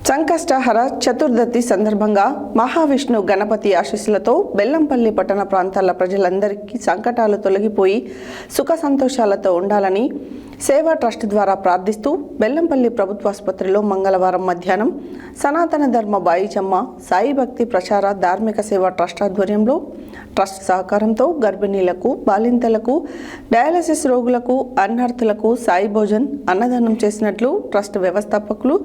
సంకష్టహర చతుర్దశి సందర్భంగా మహావిష్ణు గణపతి ఆశీస్సులతో బెల్లంపల్లి పట్టణ ప్రాంతాల ప్రజలందరికీ సంకటాలు తొలగిపోయి సుఖ సంతోషాలతో ఉండాలని సేవా ట్రస్ట్ ద్వారా ప్రార్థిస్తూ బెల్లంపల్లి ప్రభుత్వాసుపత్రిలో మంగళవారం మధ్యాహ్నం సనాతన ధర్మ బాయిజమ్మ సాయి భక్తి ప్రచార ధార్మిక సేవా ట్రస్ట్ ఆధ్వర్యంలో ట్రస్ట్ సహకారంతో గర్భిణీలకు బాలింతలకు డయాలసిస్ రోగులకు అన్నార్థులకు సాయి భోజన్ అన్నదానం చేసినట్లు ట్రస్ట్ వ్యవస్థాపకులు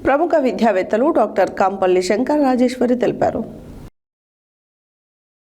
ప్రముఖ విద్యావేత్తలు డాక్టర్ కాంపల్లి శంకర్ రాజేశ్వరి తెలిపారు.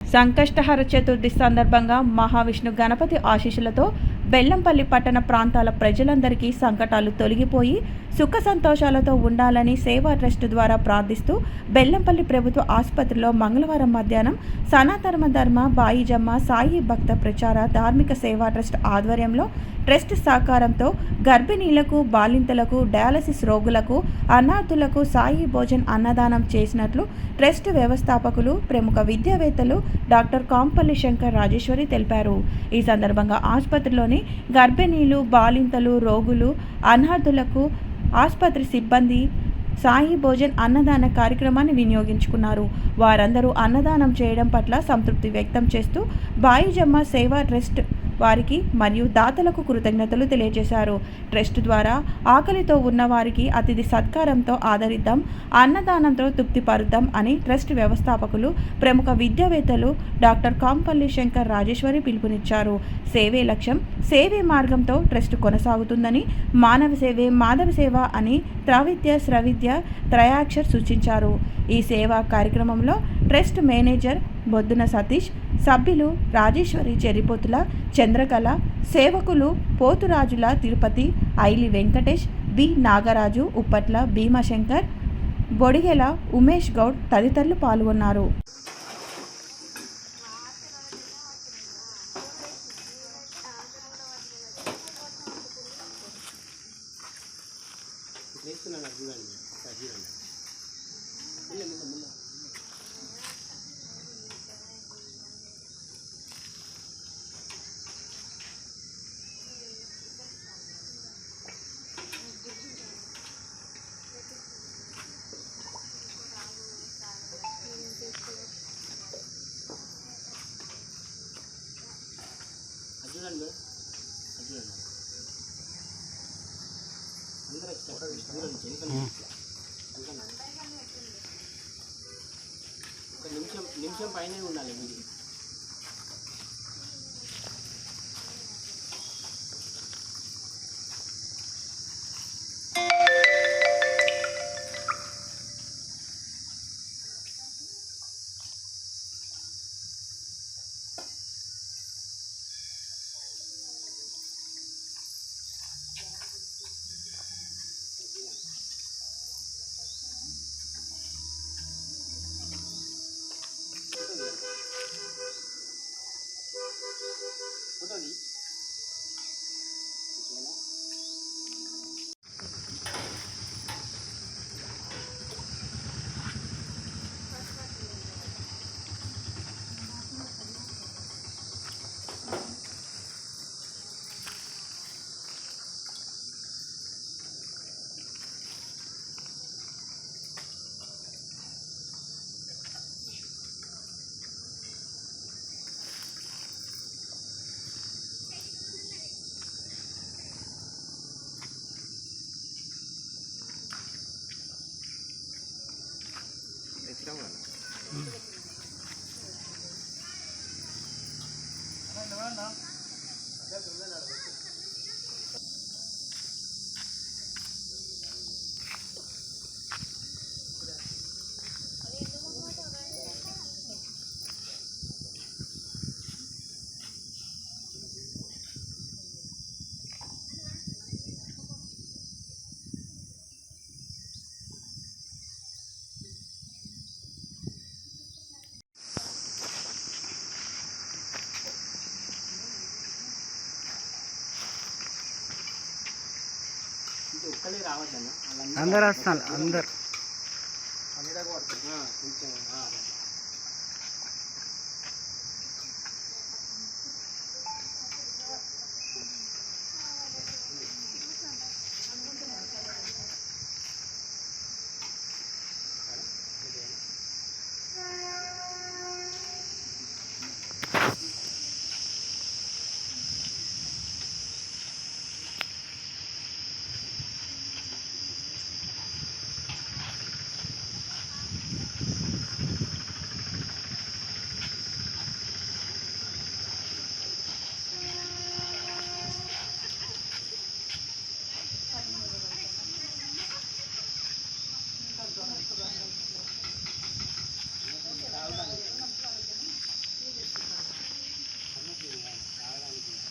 సంకష్టహర చతుర్థి సందర్భంగా మహావిష్ణు గణపతి ఆశీస్సులతో బెల్లంపల్లి పట్టణ ప్రాంతాల ప్రజలందరికీ సంకటాలు తొలగిపోయి సుఖ సంతోషాలతో ఉండాలని సేవా ట్రస్ట్ ద్వారా ప్రార్థిస్తూ బెల్లంపల్లి ప్రభుత్వ ఆసుపత్రిలో మంగళవారం మధ్యాహ్నం సనాతన ధర్మ బాయిజమ్మ సాయి భక్త ప్రచార ధార్మిక సేవా ట్రస్ట్ ఆధ్వర్యంలో ట్రస్ట్ సహకారంతో గర్భిణీలకు బాలింతలకు డయాలసిస్ రోగులకు అనాథులకు సాయి భోజన్ అన్నదానం చేసినట్లు ట్రస్ట్ వ్యవస్థాపకులు ప్రముఖ విద్యావేత్తలు డాక్టర్ కాంపల్లి శంకర్ రాజేశ్వరి తెలిపారు. ఈ సందర్భంగా ఆసుపత్రిలోని గర్భిణీలు బాలింతలు రోగులు అనాథులకు ఆసుపత్రి సిబ్బంది సాయి భోజన్ అన్నదాన కార్యక్రమాన్ని వినియోగించుకున్నారు. వారందరూ అన్నదానం చేయడం పట్ల సంతృప్తి వ్యక్తం చేస్తూ బాయిజమ్మ సేవా ట్రస్ట్ వారికి మరియు దాతలకు కృతజ్ఞతలు తెలియజేశారు. ట్రస్ట్ ద్వారా ఆకలితో ఉన్న వారికి అతిథి సత్కారంతో ఆదరిద్దాం, అన్నదానంతో తృప్తిపరుద్దాం అని ట్రస్ట్ వ్యవస్థాపకులు ప్రముఖ విద్యావేత్తలు డాక్టర్ కాంపల్లి శంకర్ రాజేశ్వరి పిలుపునిచ్చారు. సేవే లక్ష్యం, సేవే మార్గంతో ట్రస్ట్ కొనసాగుతుందని, మానవ సేవే మాధవ సేవ అని త్రావిద్య శ్రవిద్య త్రయాక్షర్ సూచించారు. ఈ సేవా కార్యక్రమంలో ట్రస్ట్ మేనేజర్ బొద్దున సతీష్, సభ్యులు రాజేశ్వరి చెరిపోతుల, చంద్రకళ, సేవకులు పోతురాజుల తిరుపతి, ఐలి వెంకటేష్, బి నాగరాజు, ఉప్పట్ల భీమశంకర్, బొడిగెల ఉమేష్ గౌడ్ తదితరులు పాల్గొన్నారు. నిమిషం పైన ఉండాలి మీరు. అందరు వస్తారు అందరు కొంచెం